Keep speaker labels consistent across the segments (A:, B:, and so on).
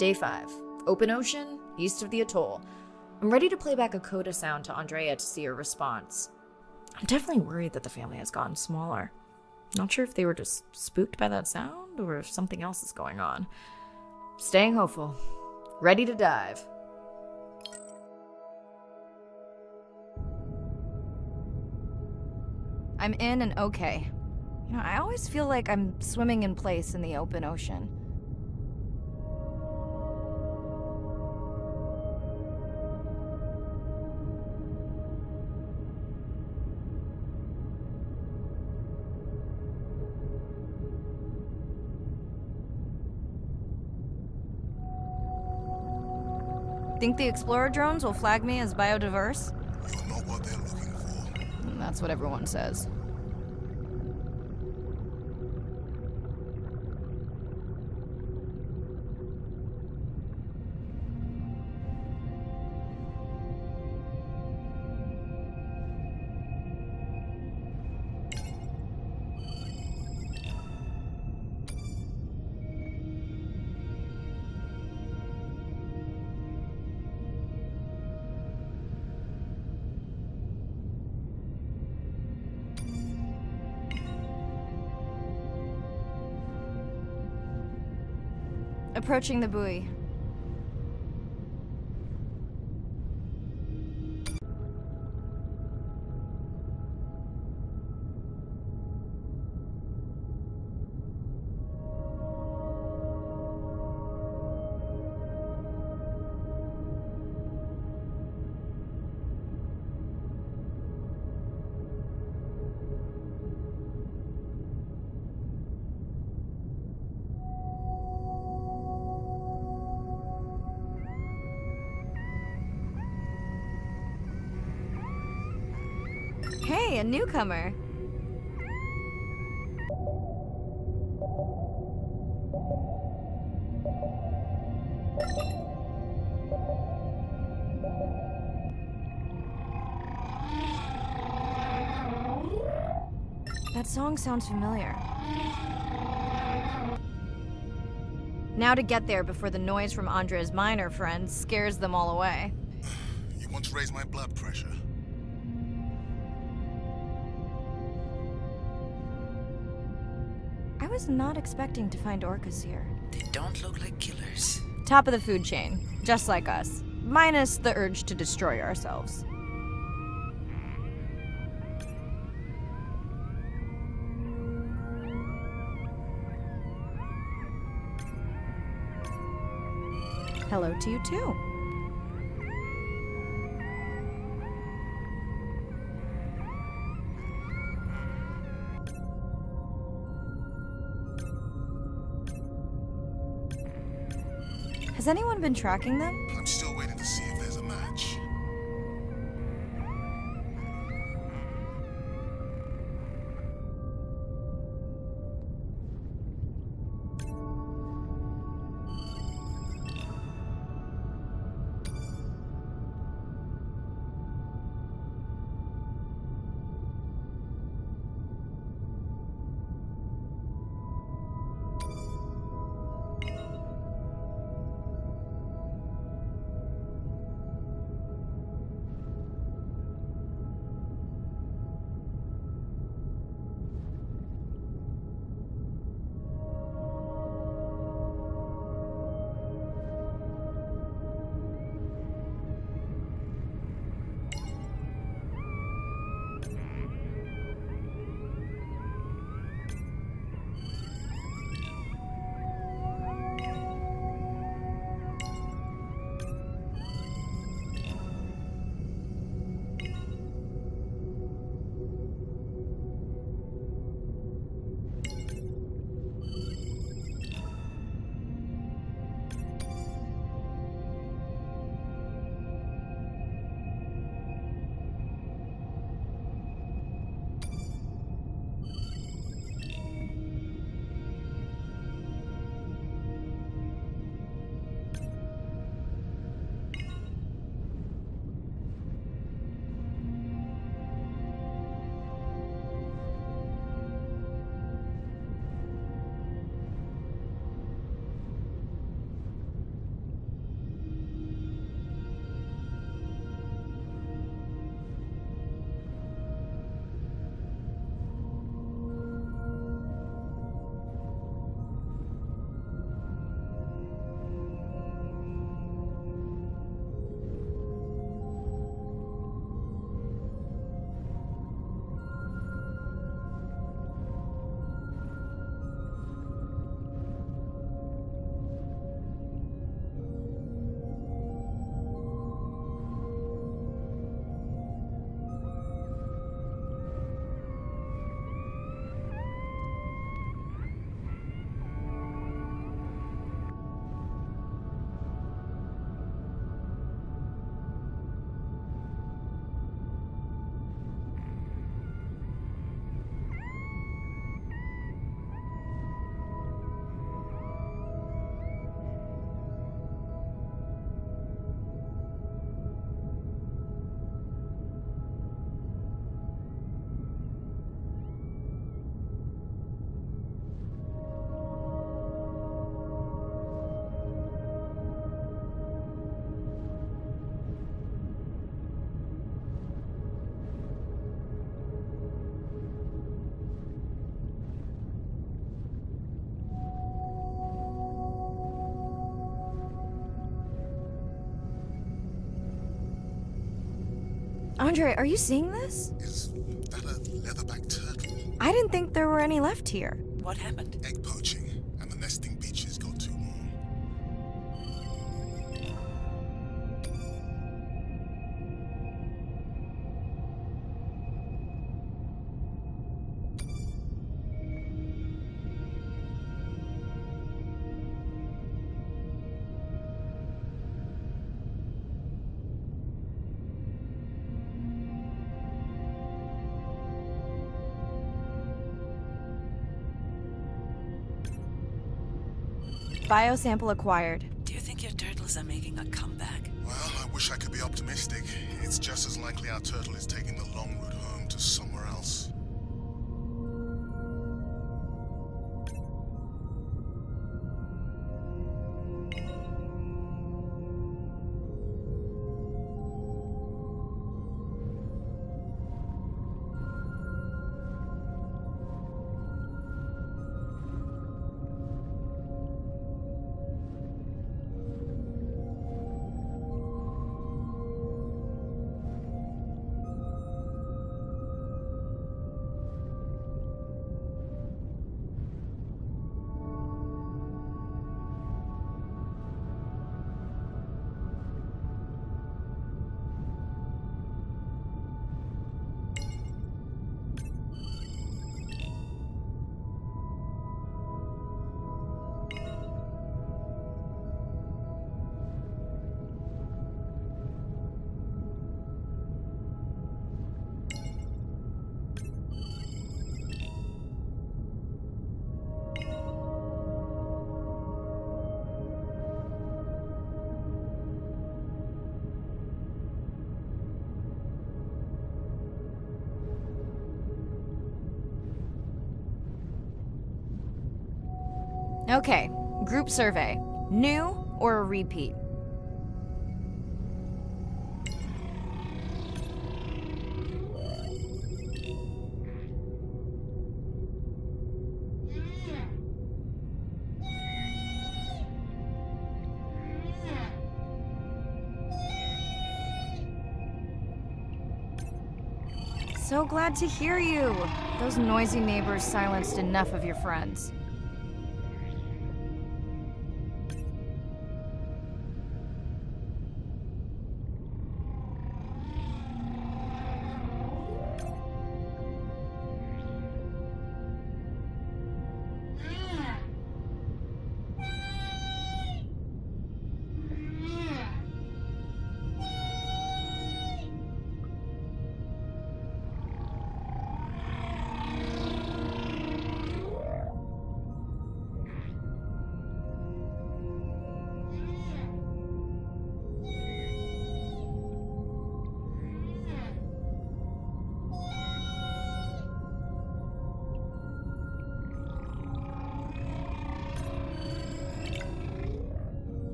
A: Day 5. Open ocean, east of the atoll. I'm ready to play back a coda sound to Andrea to see her response. I'm definitely worried that the family has gotten smaller. Not sure if they were just spooked by that sound or if something else is going on. Staying hopeful. Ready to dive.
B: I'm in and okay. I always feel like I'm swimming in place in the open ocean. Think the Explorer drones will flag me as biodiverse?
C: You're not what they're looking for.
B: That's what everyone says. Approaching the buoy. Hey, a newcomer. That song sounds familiar. Now to get there before the noise from Andrea's miner friends scares them all away.
C: You want to raise my blood pressure?
B: I was not expecting to find orcas here.
D: They don't look like killers.
B: Top of the food chain, just like us. Minus the urge to destroy ourselves. Hello to you too. Has anyone been tracking them?
C: I'm still waiting to see if there's a match.
B: Andre, are you seeing this?
C: Is that a leatherback turtle?
B: I didn't think there were any left here.
D: What happened?
C: Egg poaching, and the nesting beaches got too warm.
B: Biosample acquired.
D: Do you think your turtles are making a comeback?
C: Well, I wish I could be optimistic. It's just as likely our turtle is taking the long route home to somewhere else.
B: Okay, group survey. New or a repeat? So glad to hear you. Those noisy neighbors silenced enough of your friends.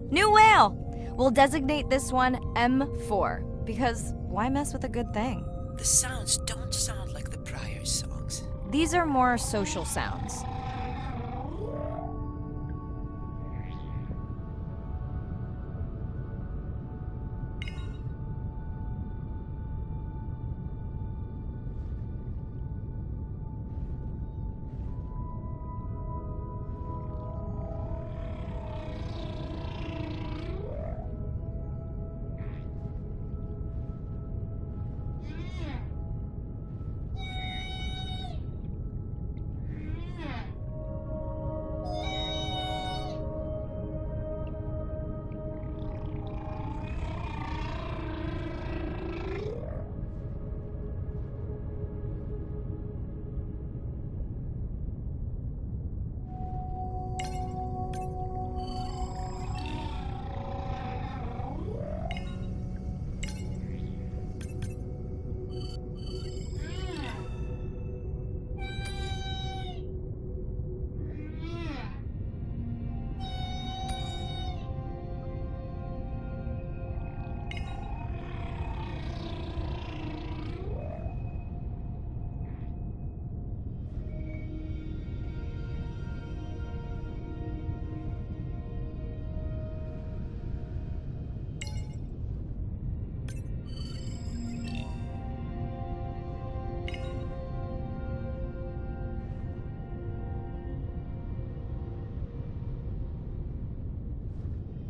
B: New whale! We'll designate this one M4, because why mess with a good thing?
D: The sounds don't sound like the prior songs.
B: These are more social sounds.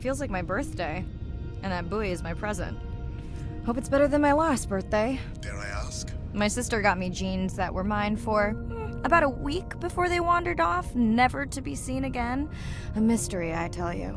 B: Feels like my birthday. And that buoy is my present. Hope it's better than my last birthday.
C: Dare I ask?
B: My sister got me jeans that were mine for about a week before they wandered off, never to be seen again. A mystery, I tell you.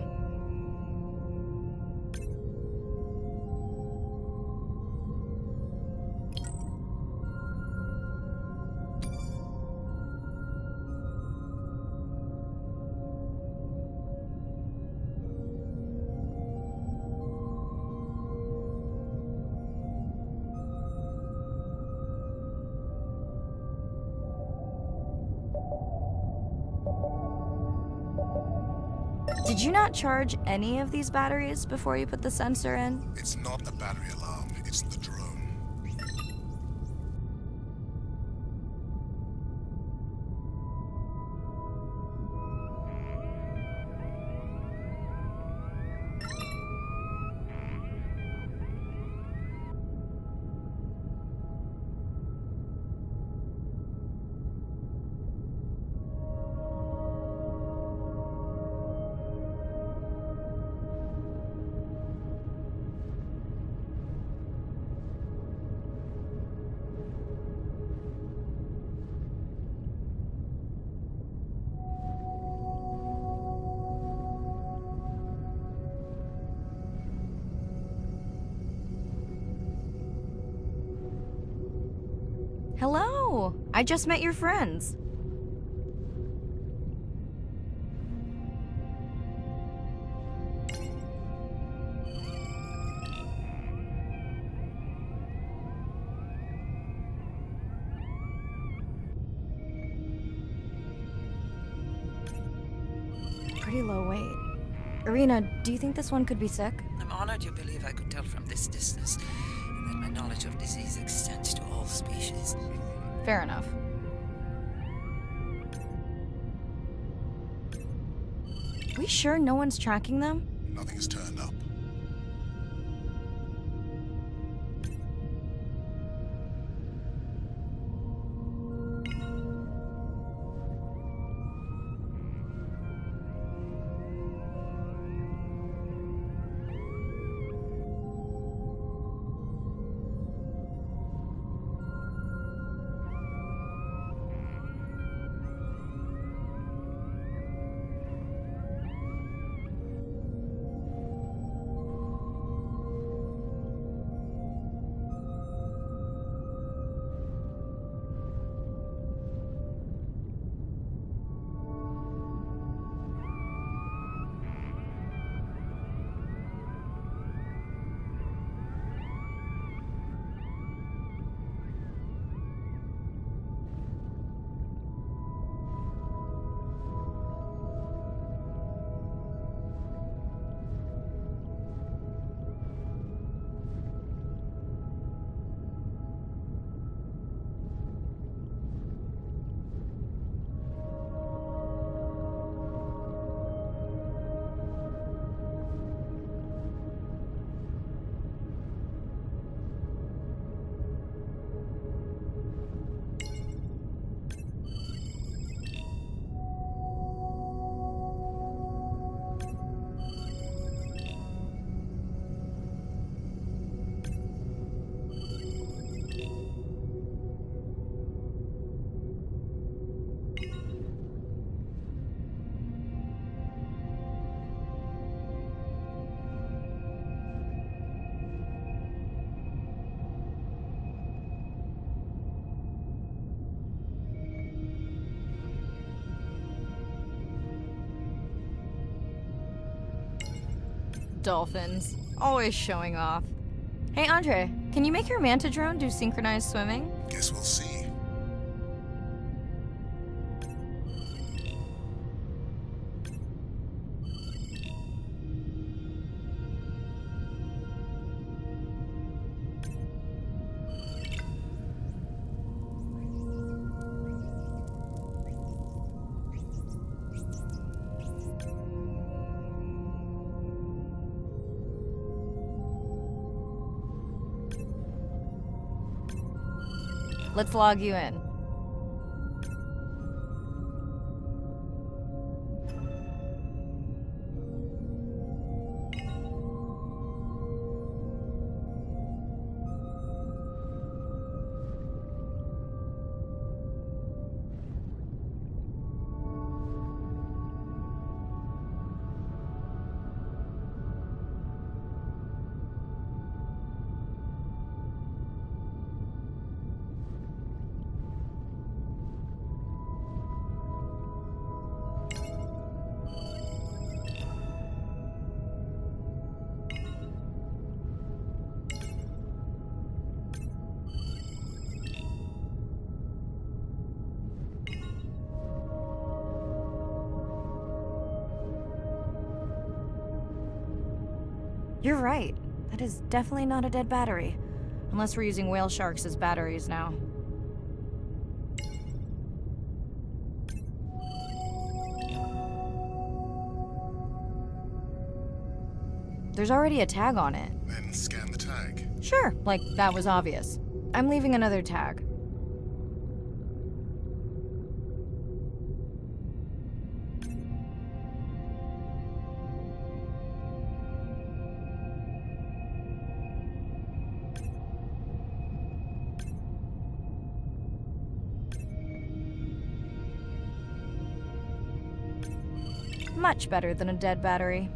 B: Did you not charge any of these batteries before you put the sensor in?
C: It's not a battery alarm, it's the drone.
B: Hello! I just met your friends. Pretty low weight. Irina, do you think this one could be sick?
D: I'm honored you believe I could tell from this distance that my knowledge of disease extends to all species.
B: Fair enough. We sure no one's tracking them?
C: Nothing has turned up.
B: Dolphins. Always showing off. Hey, Andre, can you make your manta drone do synchronized swimming?
C: Guess we'll see.
B: Let's log you in. You're right. That is definitely not a dead battery. Unless we're using whale sharks as batteries now. There's already a tag on it.
C: Then scan the tag.
B: Sure, like that was obvious. I'm leaving another tag. Much better than a dead battery.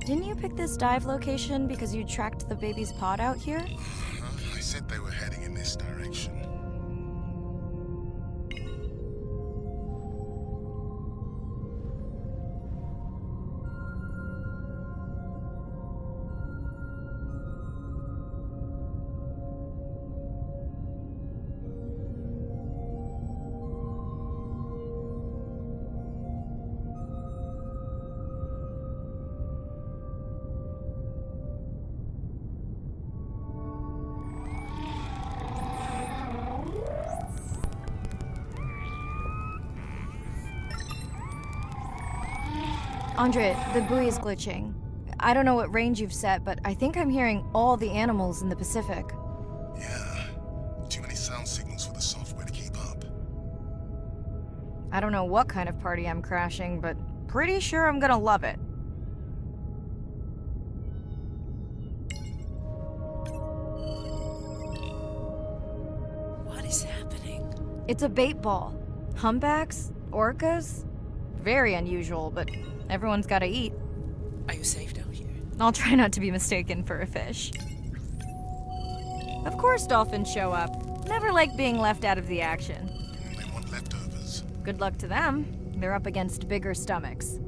B: Didn't you pick this dive location because you tracked the baby's pod out here?
C: I said they were heading in this direction.
B: Andre, the buoy is glitching. I don't know what range you've set, but I think I'm hearing all the animals in the Pacific.
C: Yeah. Too many sound signals for the software to keep up.
B: I don't know what kind of party I'm crashing, but pretty sure I'm gonna love it.
D: What is happening?
B: It's a bait ball. Humpbacks? Orcas? Very unusual, but everyone's gotta eat.
D: Are you safe down here?
B: I'll try not to be mistaken for a fish. Of course dolphins show up. Never like being left out of the action.
C: They want leftovers.
B: Good luck to them. They're up against bigger stomachs.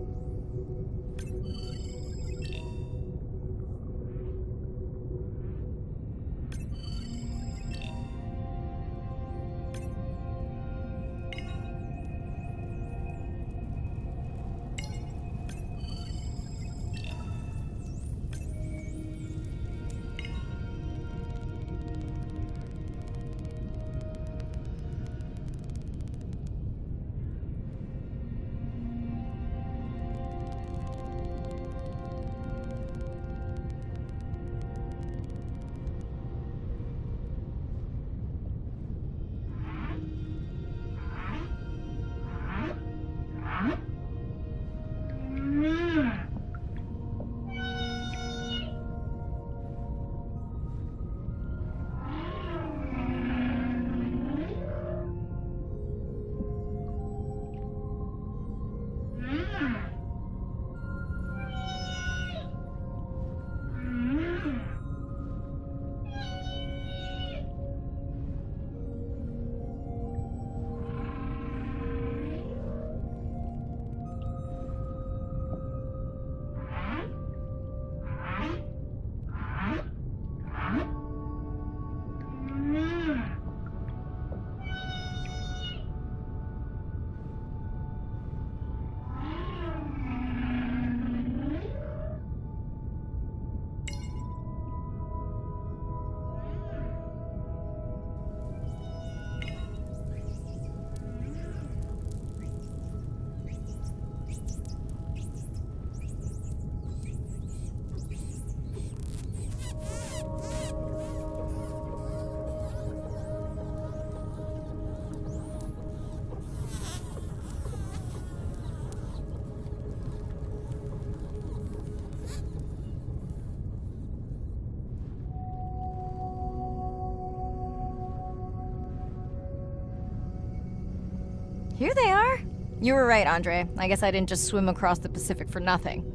B: Here they are. You were right, Andre. I guess I didn't just swim across the Pacific for nothing.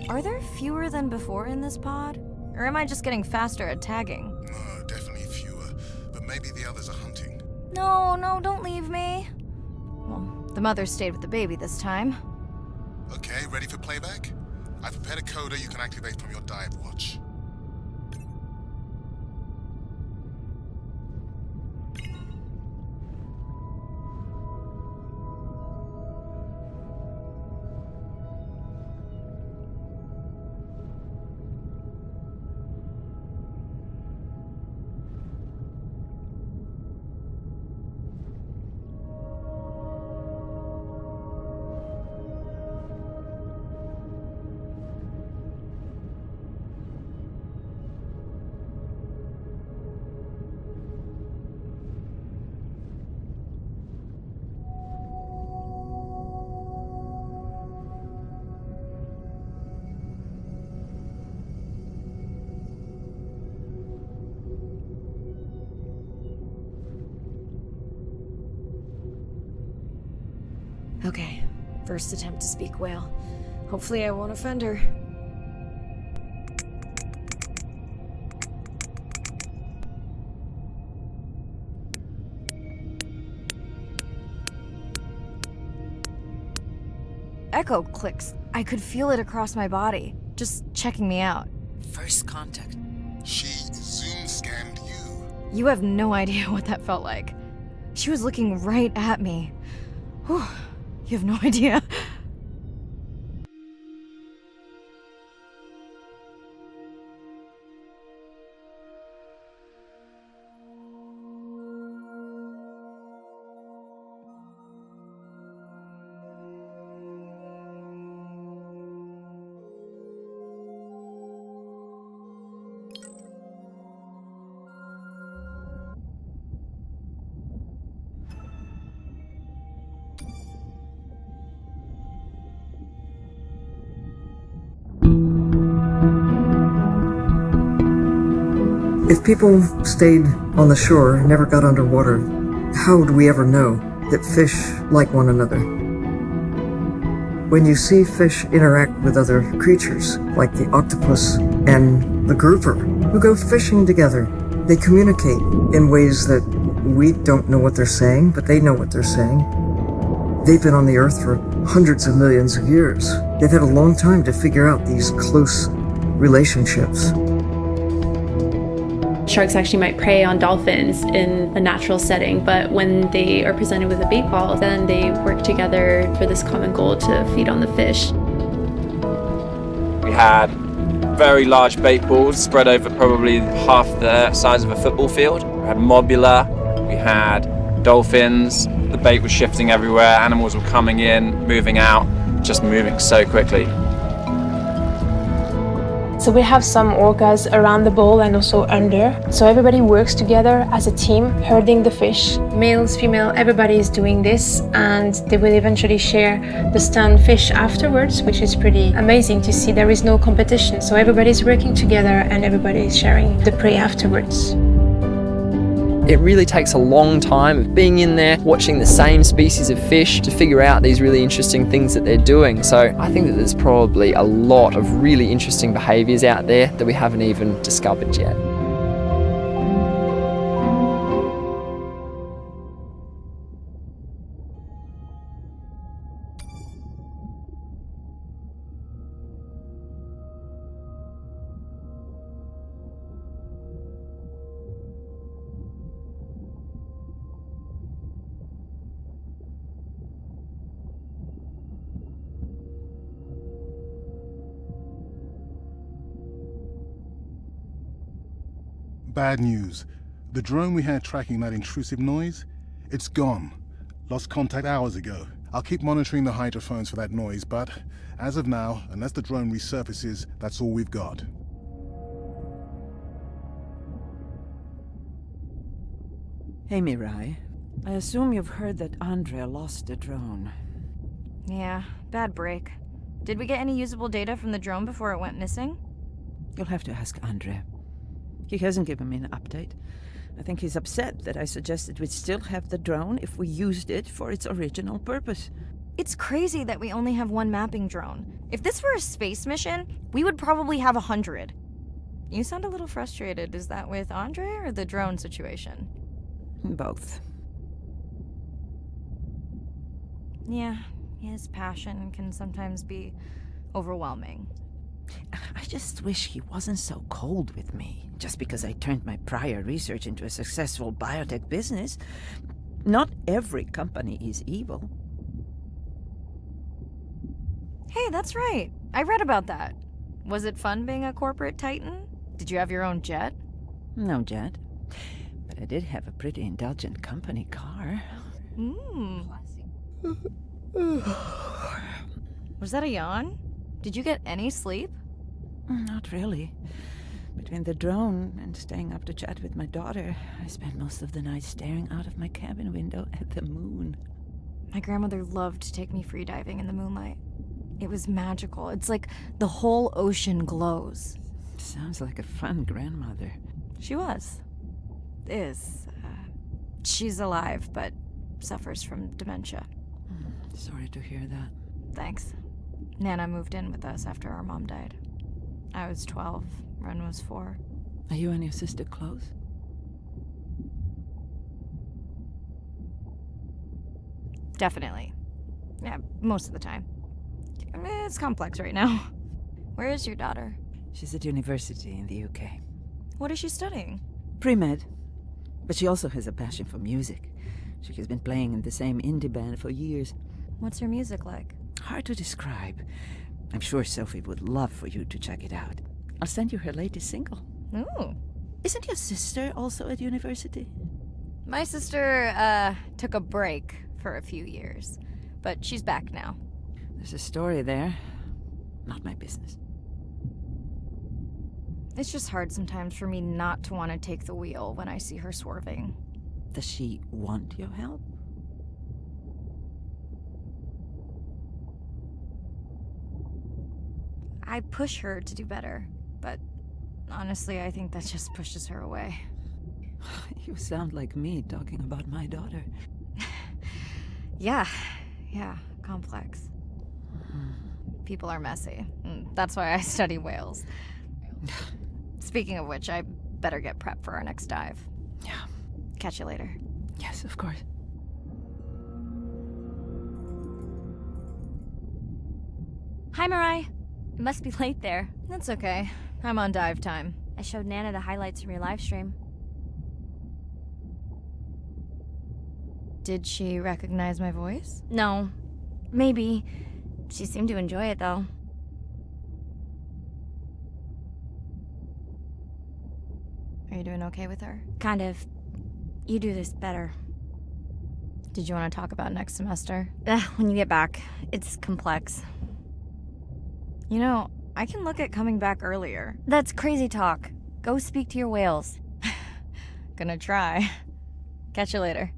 B: Are there fewer than before in this pod? Or am I just getting faster at tagging?
C: No, definitely fewer, but maybe the others are hunting.
B: No, don't leave me. Well, the mother stayed with the baby this time.
C: Okay, ready for playback? I've prepared a coder you can activate from your dive watch.
A: Okay, first attempt to speak whale. Hopefully I won't offend her.
B: Echo clicks. I could feel it across my body, just checking me out.
D: First contact.
C: She zoom scanned you.
B: You have no idea what that felt like. She was looking right at me. Whew, you have no idea.
E: If people stayed on the shore and never got underwater, how would we ever know that fish like one another? When you see fish interact with other creatures, like the octopus and the grouper, who go fishing together, they communicate in ways that we don't know what they're saying, but they know what they're saying. They've been on the earth for hundreds of millions of years. They've had a long time to figure out these close relationships.
F: Sharks actually might prey on dolphins in a natural setting, but when they are presented with a bait ball, then they work together for this common goal to feed on the fish.
G: We had very large bait balls spread over probably half the size of a football field. We had mobula, we had dolphins, the bait was shifting everywhere, animals were coming in, moving out, just moving so quickly.
H: So we have some orcas around the bowl and also under. So everybody works together as a team, herding the fish. Males, female, everybody is doing this, and they will eventually share the stunned fish afterwards, which is pretty amazing to see. There is no competition, so everybody is working together and everybody is sharing the prey afterwards.
I: It really takes a long time of being in there, watching the same species of fish to figure out these really interesting things that they're doing. So I think that there's probably a lot of really interesting behaviours out there that we haven't even discovered yet.
C: Bad news. The drone we had tracking that intrusive noise, it's gone. Lost contact hours ago. I'll keep monitoring the hydrophones for that noise, but as of now, unless the drone resurfaces, that's all we've got.
J: Hey, Mirai. I assume you've heard that Andrea lost the drone.
B: Yeah, bad break. Did we get any usable data from the drone before it went missing?
J: You'll have to ask Andrea. He hasn't given me an update. I think he's upset that I suggested we'd still have the drone if we used it for its original purpose.
B: It's crazy that we only have one mapping drone. If this were a space mission, we would probably have 100. You sound a little frustrated. Is that with Andre or the drone situation?
J: Both.
B: Yeah, his passion can sometimes be overwhelming.
J: I just wish he wasn't so cold with me, just because I turned my prior research into a successful biotech business. Not every company is evil.
B: Hey, that's right. I read about that. Was it fun being a corporate titan? Did you have your own jet?
J: No jet. But I did have a pretty indulgent company car.
B: Was that a yawn? Did you get any sleep?
J: Not really. Between the drone and staying up to chat with my daughter, I spent most of the night staring out of my cabin window at the moon.
B: My grandmother loved to take me free diving in the moonlight. It was magical. It's like the whole ocean glows.
J: Sounds like a fun grandmother.
B: She was. Is. She's alive, but suffers from dementia.
J: Sorry to hear that.
B: Thanks. Nana moved in with us after our mom died. I was 12, Ren was 4.
J: Are you and your sister close?
B: Definitely. Yeah, most of the time. I mean, it's complex right now. Where is your daughter?
J: She's at university in the UK.
B: What is she studying?
J: Pre-med. But she also has a passion for music. She has been playing in the same indie band for years.
B: What's her music like?
J: Hard to describe. I'm sure Sophie would love for you to check it out. I'll send you her latest single.
B: Ooh.
J: Isn't your sister also at university?
B: My sister, took a break for a few years. But she's back now.
J: There's a story there. Not my business.
B: It's just hard sometimes for me not to want to take the wheel when I see her swerving.
J: Does she want your help?
B: I push her to do better, but honestly, I think that just pushes her away.
J: You sound like me talking about my daughter.
B: Yeah, complex. People are messy. That's why I study whales. Speaking of which, I better get prepped for our next dive.
J: Yeah.
B: Catch you later.
J: Yes, of course.
K: Hi, Mirai. It must be late there.
B: That's okay. I'm on dive time.
K: I showed Nana the highlights from your live stream.
B: Did she recognize my voice?
K: No. Maybe. She seemed to enjoy it, though.
B: Are you doing okay with her?
K: Kind of. You do this better.
B: Did you want to talk about next semester?
K: When you get back. It's complex.
B: You know, I can look at coming back earlier.
K: That's crazy talk. Go speak to your whales.
B: Gonna try. Catch you later.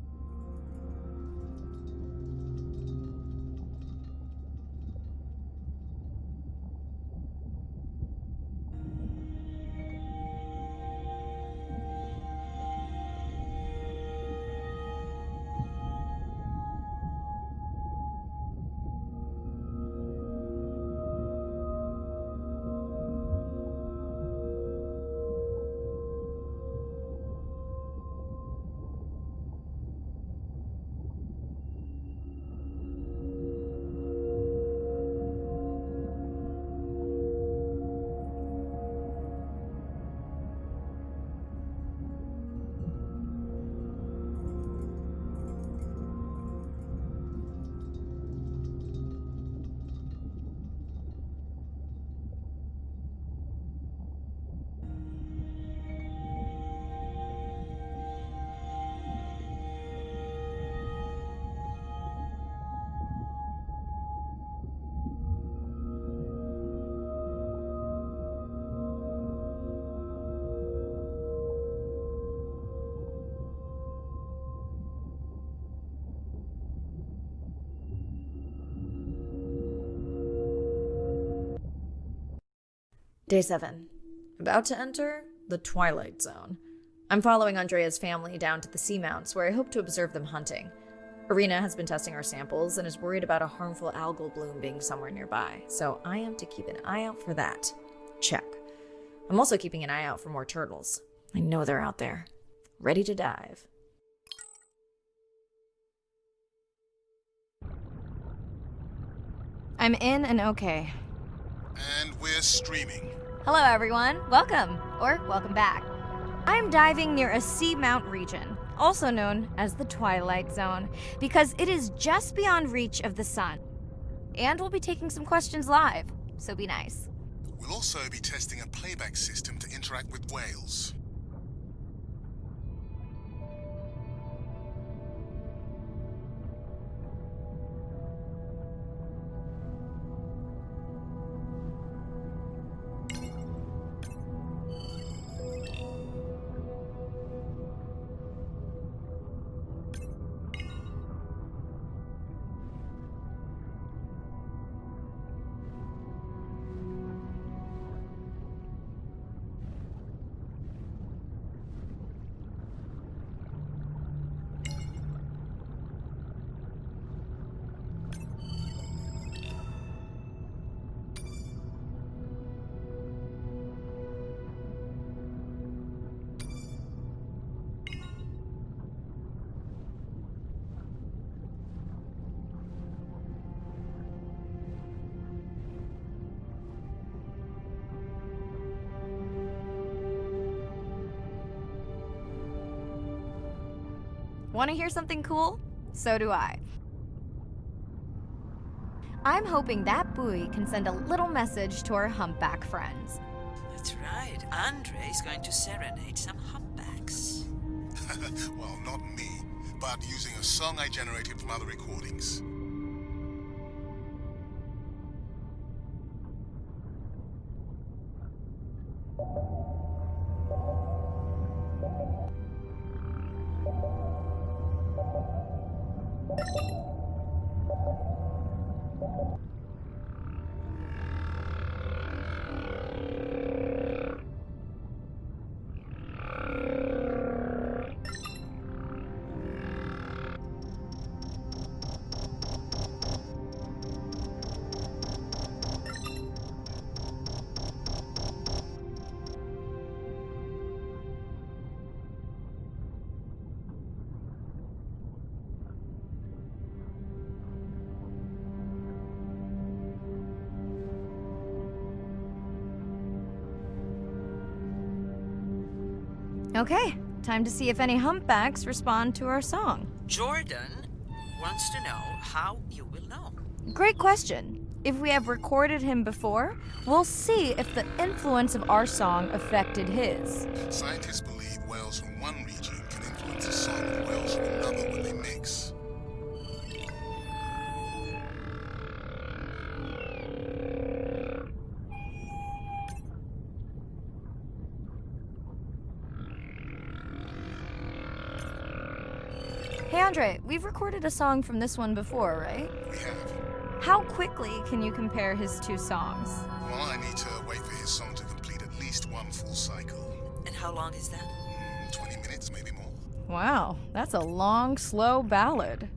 A: Day 7. About to enter the Twilight Zone. I'm following Andrea's family down to the seamounts where I hope to observe them hunting. Irina has been testing our samples and is worried about a harmful algal bloom being somewhere nearby, so I am to keep an eye out for that. Check. I'm also keeping an eye out for more turtles. I know they're out there, ready to dive.
B: I'm in and okay.
C: And we're streaming.
B: Hello, everyone. Welcome, or welcome back. I'm diving near a seamount region, also known as the Twilight Zone, because it is just beyond reach of the sun. And we'll be taking some questions live, so be nice.
C: We'll also be testing a playback system to interact with whales.
B: Want to hear something cool? So do I. I'm hoping that buoy can send a little message to our humpback friends.
D: That's right. Andre is going to serenade some humpbacks.
C: Well, not me, but using a song I generated from other recordings.
B: Okay, time to see if any humpbacks respond to our song.
D: Jordan wants to know how you will know.
B: Great question. If we have recorded him before, we'll see if the influence of our song affected his.
C: Scientists believe whales from one region can influence the song of whales from another when they mix.
B: Hey Andre, we've recorded a song from this one before, right?
C: We have.
B: How quickly can you compare his two songs?
C: Well, I need to wait for his song to complete at least one full cycle.
D: And how long is that?
C: 20 minutes, maybe more.
B: Wow, that's a long, slow ballad.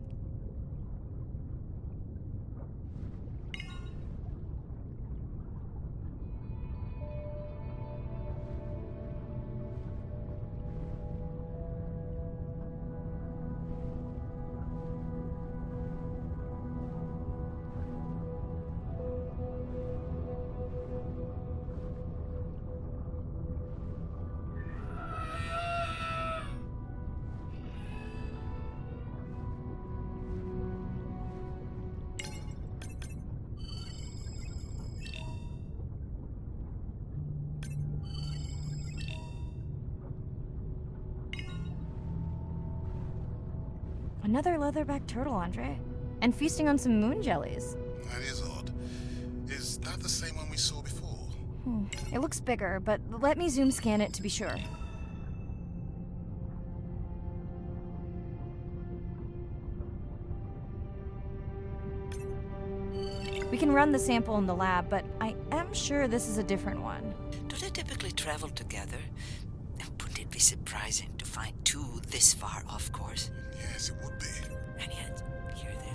B: Another leatherback turtle, Andre. And feasting on some moon jellies.
C: That is odd. Is that the same one we saw before?
B: It looks bigger, but let me zoom scan it to be sure. We can run the sample in the lab, but I am sure this is a different one.
J: Do they typically travel together? Wouldn't it be surprising to find two this far off course?
C: Yes, it would be.
J: And yet, here they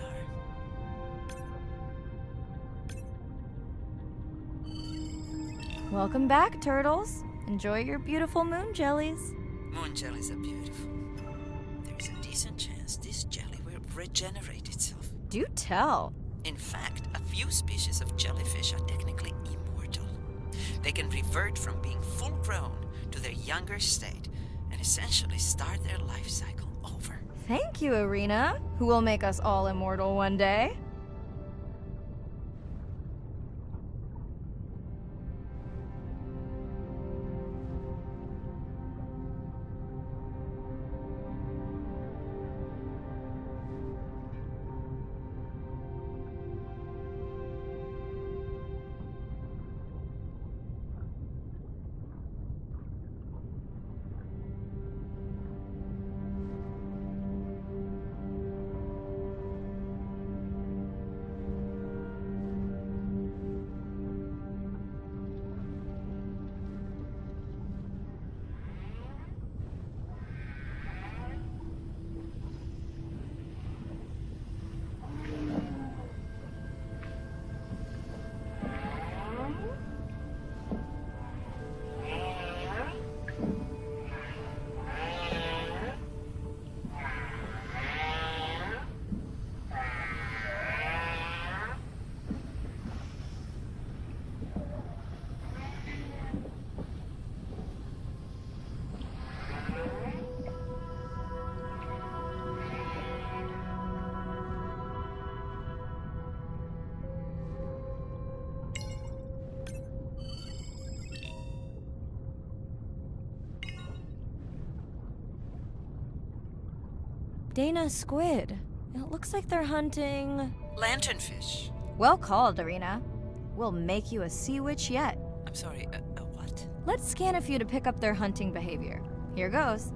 J: are.
B: Welcome back, turtles. Enjoy your beautiful moon jellies.
J: Moon jellies are beautiful. There is a decent chance this jelly will regenerate itself.
B: Do tell.
J: In fact, a few species of jellyfish are technically immortal. They can revert from being full-grown to their younger state and essentially start their life cycle over.
B: Thank you, Irina, who will make us all immortal one day. Dana, squid. It looks like they're hunting...
J: Lanternfish.
B: Well called, Irina. We'll make you a sea witch yet.
J: I'm sorry, a what?
B: Let's scan a few to pick up their hunting behavior. Here goes.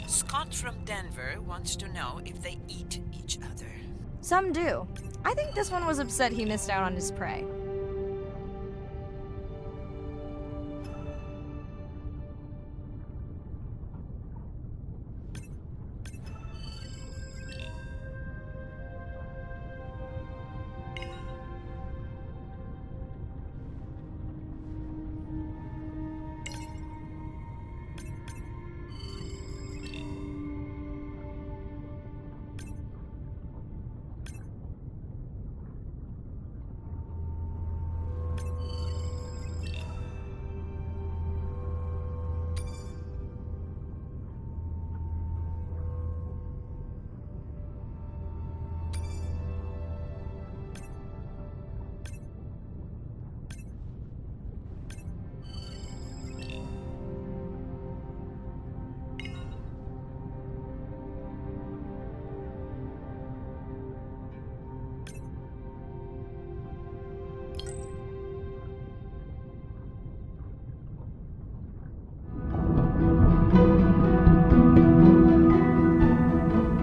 J: Scott from Denver wants to know if they eat each other.
B: Some do. I think this one was upset he missed out on his prey.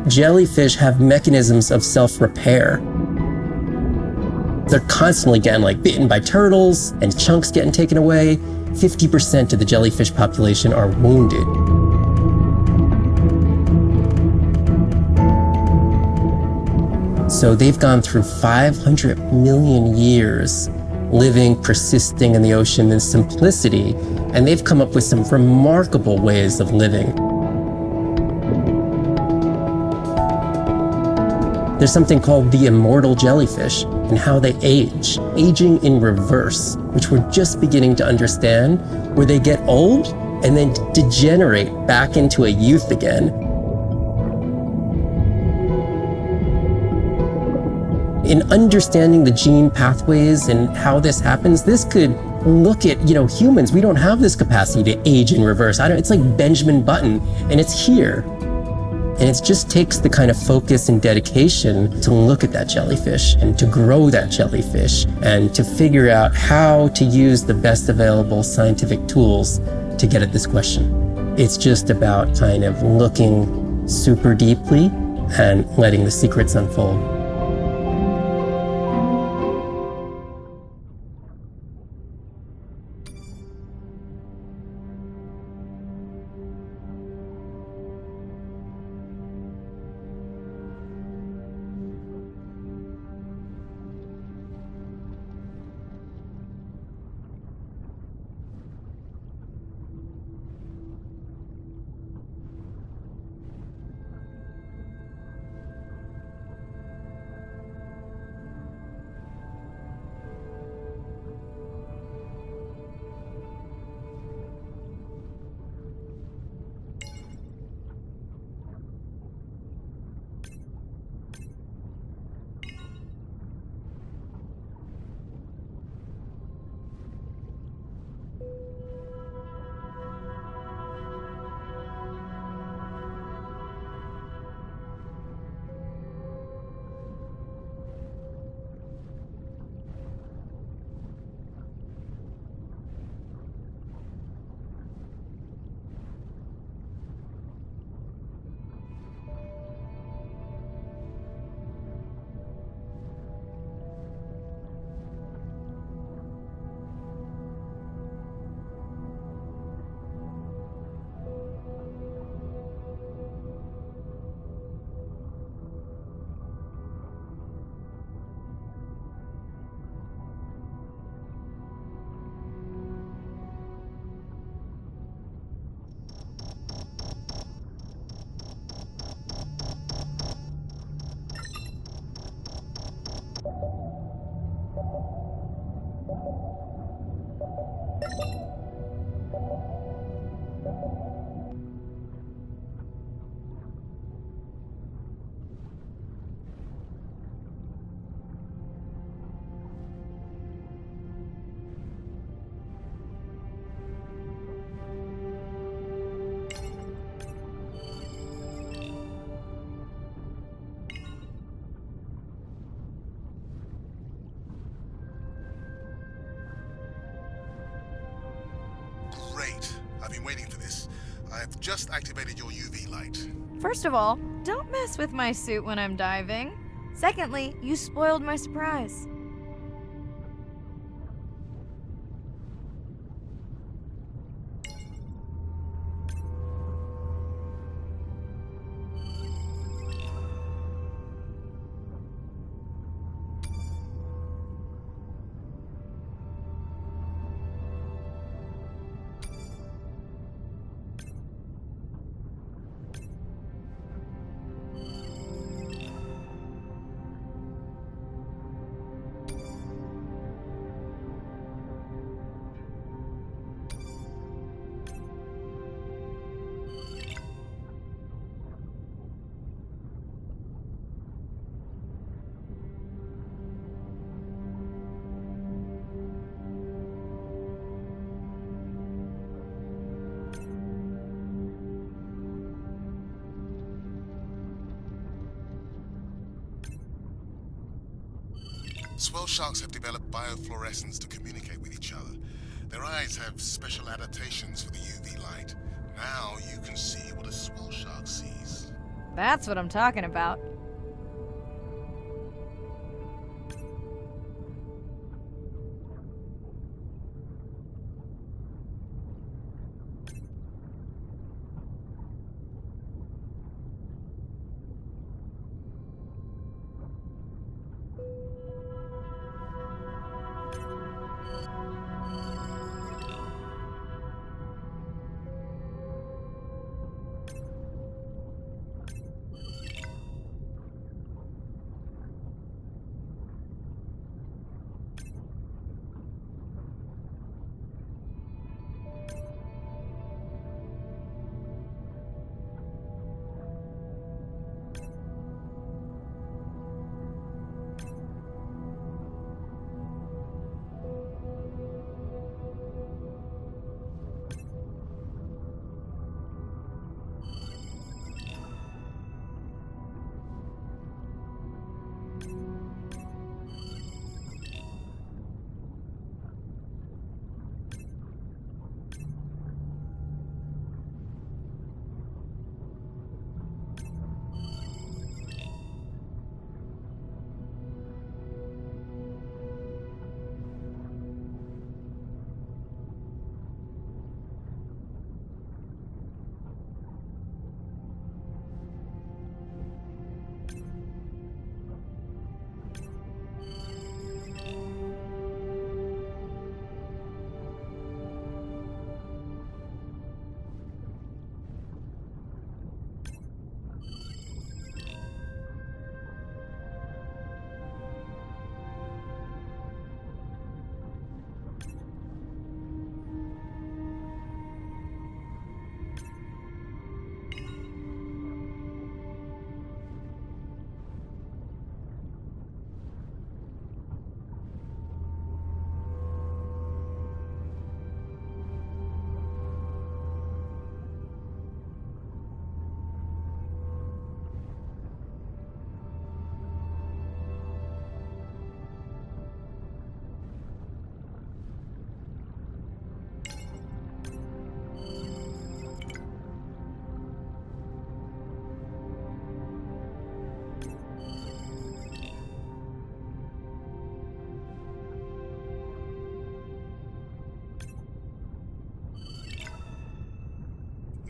L: Jellyfish have mechanisms of self-repair. They're constantly getting bitten by turtles and chunks getting taken away. 50% of the jellyfish population are wounded. So they've gone through 500 million years living, persisting in the ocean in simplicity, and they've come up with some remarkable ways of living. There's something called the immortal jellyfish and how they age, aging in reverse, which we're just beginning to understand, where they get old, and then degenerate back into a youth again. In understanding the gene pathways and how this happens, this could look at, humans. We don't have this capacity to age in reverse. It's like Benjamin Button, and it's here. And it just takes the kind of focus and dedication to look at that jellyfish and to grow that jellyfish and to figure out how to use the best available scientific tools to get at this question. It's just about kind of looking super deeply and letting the secrets unfold.
C: Great. I've been waiting for this. I've just activated your UV light.
B: First of all, don't mess with my suit when I'm diving. Secondly, you spoiled my surprise.
C: Swell sharks have developed biofluorescence to communicate with each other. Their eyes have special adaptations for the UV light. Now you can see what a swell shark sees.
B: That's what I'm talking about.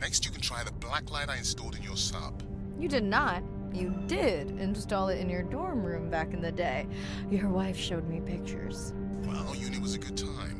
C: Next, you can try the black light I installed in your sub.
B: You did not. You did install it in your dorm room back in the day. Your wife showed me pictures.
C: Well, uni was a good time.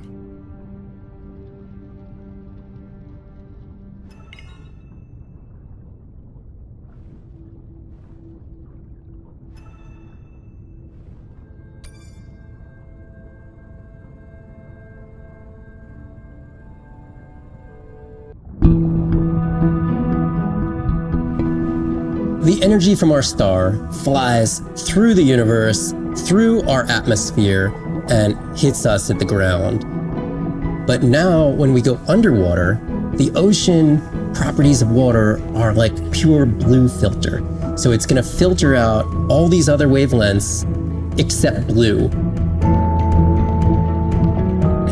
L: The energy from our star flies through the universe, through our atmosphere, and hits us at the ground. But now, when we go underwater, the ocean properties of water are like pure blue filter. So it's going to filter out all these other wavelengths except blue.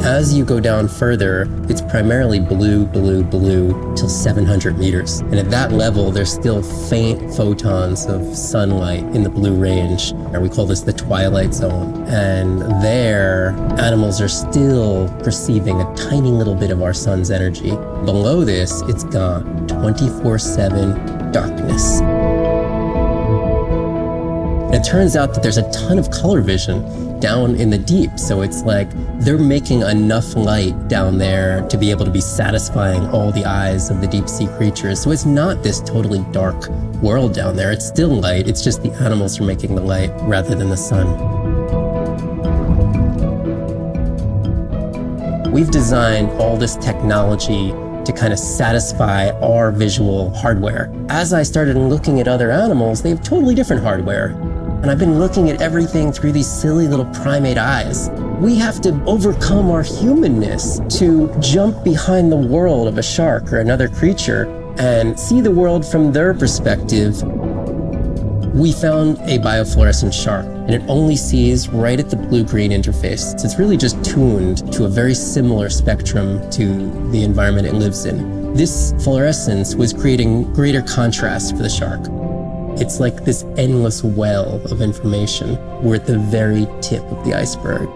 L: As you go down further, it's primarily blue, blue, blue till 700 meters. And at that level, there's still faint photons of sunlight in the blue range. And we call this the twilight zone. And there, animals are still perceiving a tiny little bit of our sun's energy. Below this, it's gone. 24/7 darkness. And it turns out that there's a ton of color vision down in the deep. So it's like they're making enough light down there to be able to be satisfying all the eyes of the deep sea creatures. So it's not this totally dark world down there. It's still light. It's just the animals are making the light rather than the sun. We've designed all this technology to kind of satisfy our visual hardware. As I started looking at other animals, they have totally different hardware. And I've been looking at everything through these silly little primate eyes. We have to overcome our humanness to jump behind the world of a shark or another creature and see the world from their perspective. We found a biofluorescent shark, and it only sees right at the blue-green interface. So it's really just tuned to a very similar spectrum to the environment it lives in. This fluorescence was creating greater contrast for the shark. It's like this endless well of information. We're at the very tip of the iceberg.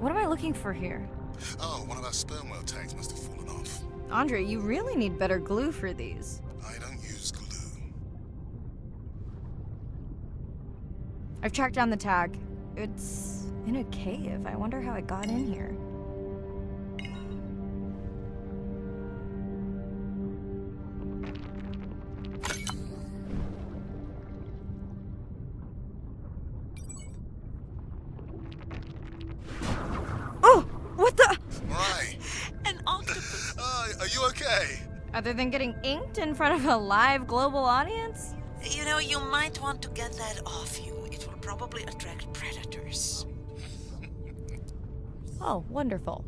B: What am I looking for here?
C: Oh, one of our sperm whale tags must have fallen off.
B: Andre, you really need better glue for these.
C: I don't use glue.
B: I've tracked down the tag. It's in a cave. I wonder how it got in here.
C: Right.
J: An octopus.
C: Are you okay?
B: Other than getting inked in front of a live global audience?
J: You know, you might want to get that off you. It will probably attract predators.
B: Oh, wonderful.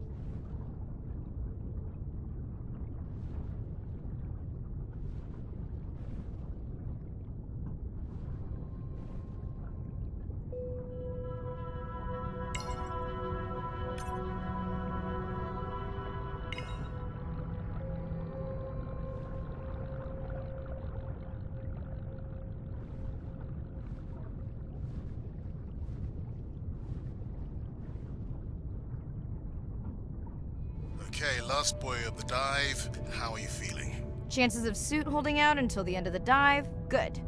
C: Okay, last boy of the dive. How are you feeling?
B: Chances of suit holding out until the end of the dive? Good.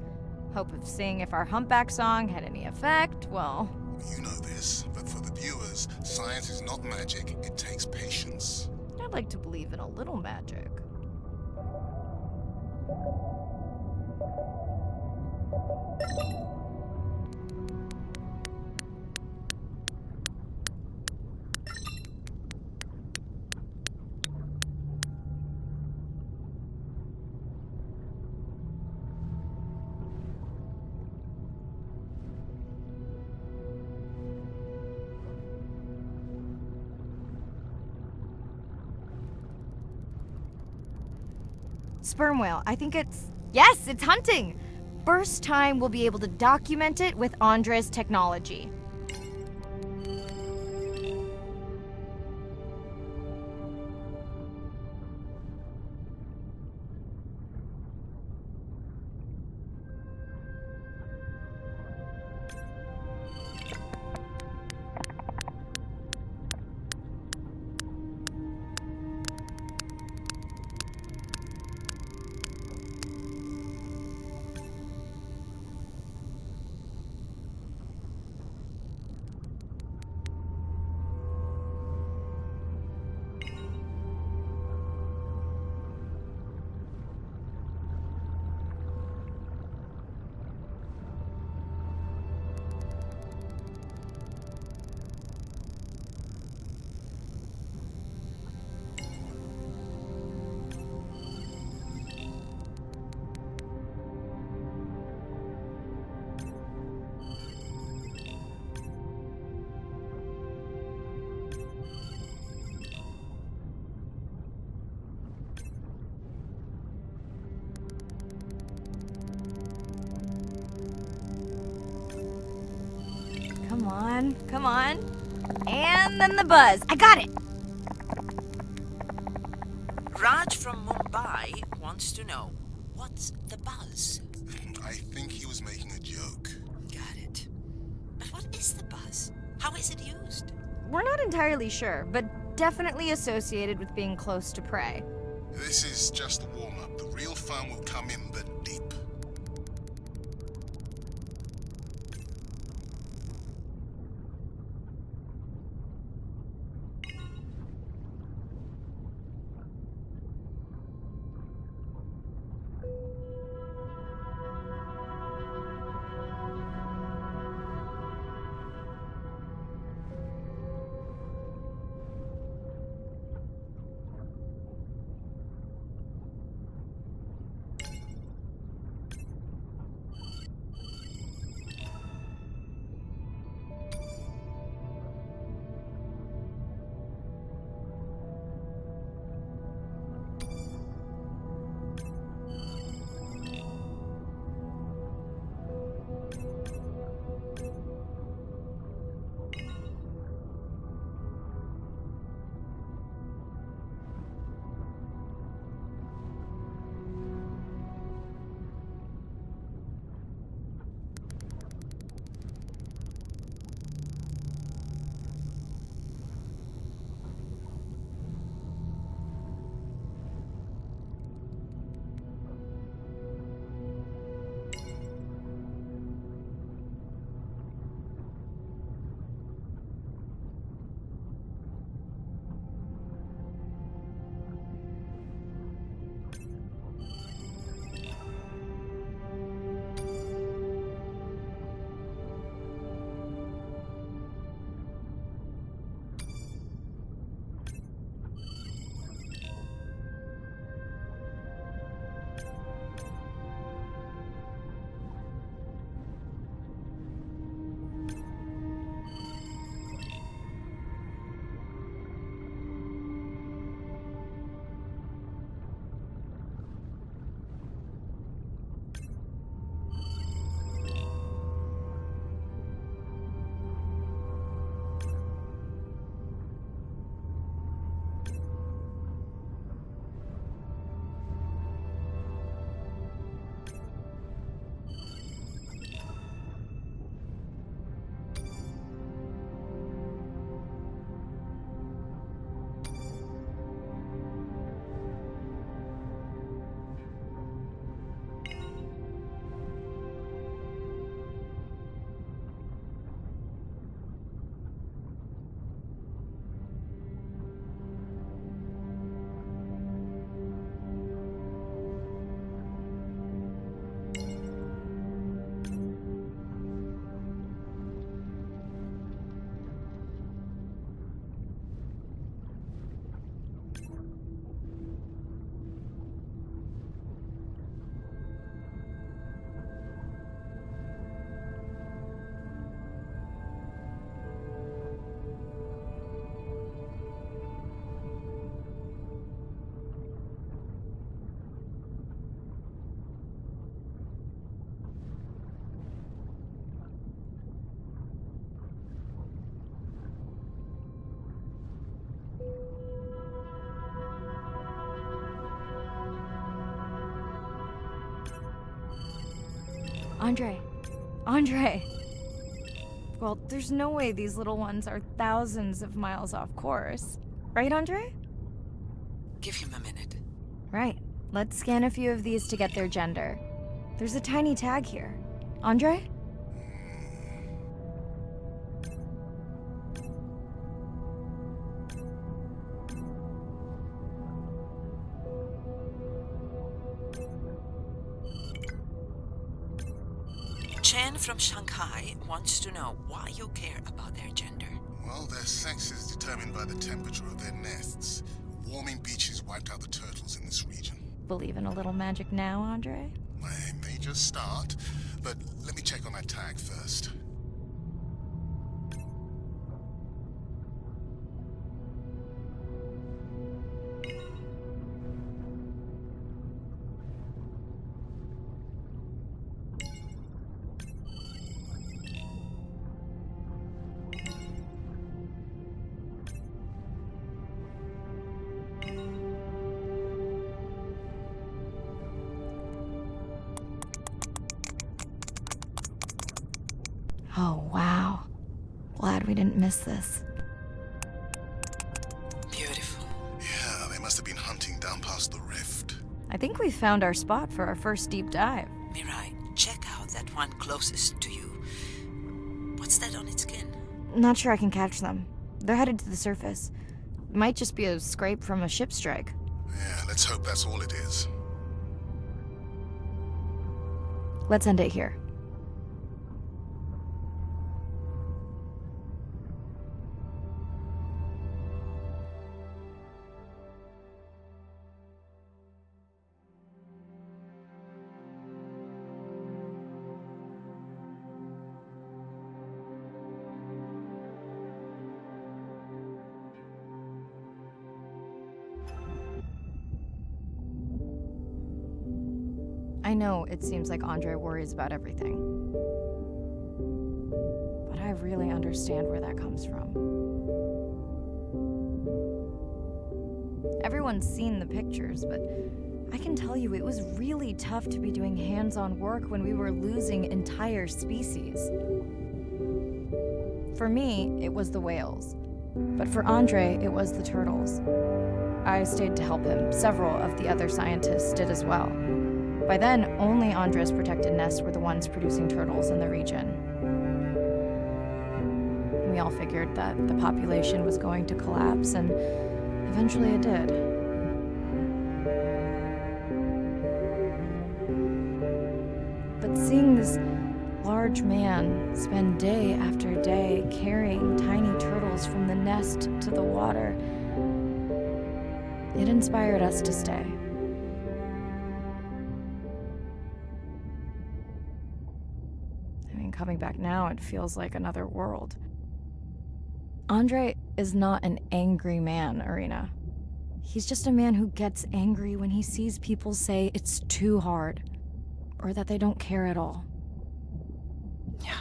B: Hope of seeing if our humpback song had any effect? Well...
C: You know this, but for the viewers, science is not magic. It takes patience.
B: I'd like to believe in a little magic. Sperm whale. I think it's... Yes, it's hunting! First time we'll be able to document it with Andre's technology. Come on, come on. And then the buzz. I got it!
J: Raj from Mumbai wants to know, what's the buzz?
C: I think he was making a joke.
J: Got it. But what is the buzz? How is it used?
B: We're not entirely sure, but definitely associated with being close to prey.
C: This is just the warm-up. The real fun will come in the deep.
B: Andre. Well, there's no way these little ones are thousands of miles off course. Right, Andre?
J: Give him a minute.
B: Right. Let's scan a few of these to get their gender. There's a tiny tag here. Andre?
J: Chen from Shanghai wants to know why you care about their gender.
C: Well, their sex is determined by the temperature of their nests. Warming beaches wiped out the turtles in this region.
B: Believe in a little magic now, Andre?
C: I may just start, but let me check on that tag first.
B: Oh, wow. Glad we didn't miss this.
J: Beautiful.
C: Yeah, they must have been hunting down past the rift.
B: I think we found our spot for our first deep dive.
J: Mirai, check out that one closest to you. What's that on its skin?
B: Not sure I can catch them. They're headed to the surface. Might just be a scrape from a ship strike.
C: Yeah, let's hope that's all it is.
B: Let's end it here. I know it seems like Andre worries about everything, but I really understand where that comes from. Everyone's seen the pictures, but I can tell you it was really tough to be doing hands-on work when we were losing entire species. For me, it was the whales, but for Andre, it was the turtles. I stayed to help him. Several of the other scientists did as well. By then, only Andre's protected nests were the ones producing turtles in the region. We all figured that the population was going to collapse, and eventually it did. But seeing this large man spend day after day carrying tiny turtles from the nest to the water, it inspired us to stay. Coming back now, it feels like another world. Andre is not an angry man, Irina. He's just a man who gets angry when he sees people say it's too hard, or that they don't care at all.
J: Yeah.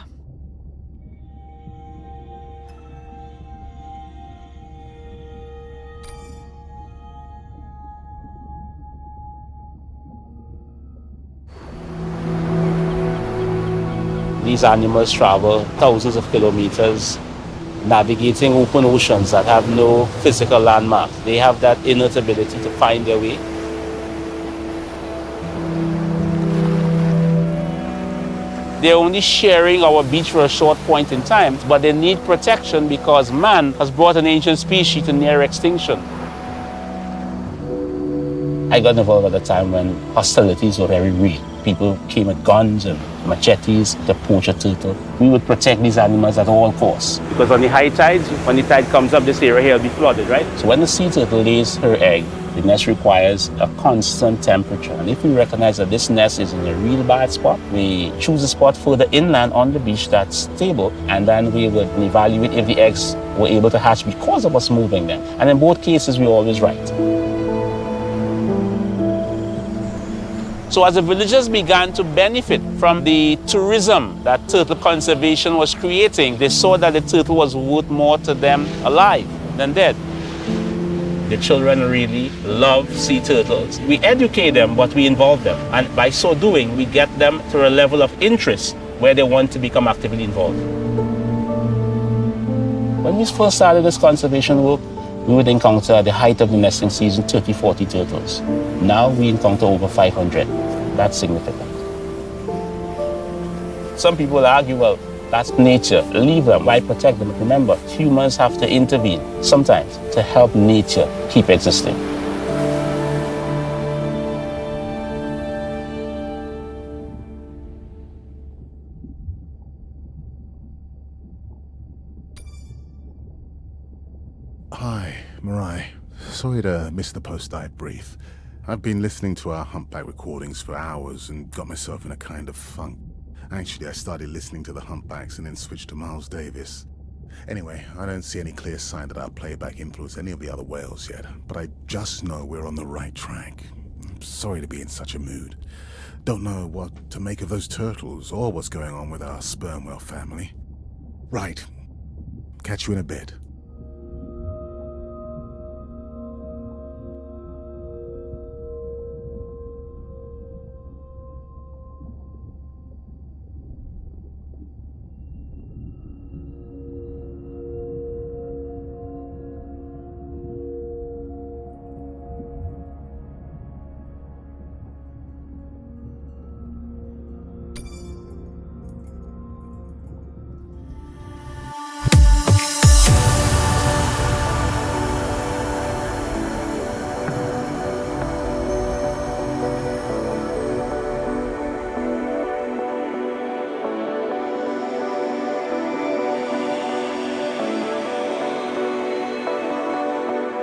M: These animals travel thousands of kilometers, navigating open oceans that have no physical landmarks. They have that innate ability to find their way. They're only sharing our beach for a short point in time, but they need protection because man has brought an ancient species to near extinction. I got involved at a time when hostilities were very real. People came with guns and machetes to poach a turtle. We would protect these animals at all costs. Because on the high tides, when the tide comes up, this area here will be flooded, right? So when the sea turtle lays her egg, the nest requires a constant temperature. And if we recognize that this nest is in a real bad spot, we choose a spot further inland on the beach that's stable, and then we would evaluate if the eggs were able to hatch because of us moving them. And in both cases, we're always right. So as the villagers began to benefit from the tourism that turtle conservation was creating, they saw that the turtle was worth more to them alive than dead. The children really love sea turtles. We educate them, but we involve them. And by so doing, we get them to a level of interest where they want to become actively involved. When we first started this conservation work, we would encounter at the height of the nesting season 30, 40 turtles. Now we encounter over 500. That's significant. Some people argue, well, that's nature. Leave them. Why protect them? Remember, humans have to intervene sometimes to help nature keep existing.
C: Hi, Marai. Sorry to miss the post-dive brief. I've been listening to our humpback recordings for hours and got myself in a kind of funk. Actually, I started listening to the humpbacks and then switched to Miles Davis. Anyway, I don't see any clear sign that our playback influenced any of the other whales yet, but I just know we're on the right track. I'm sorry to be in such a mood. Don't know what to make of those turtles or what's going on with our sperm whale family. Right. Catch you in a bit.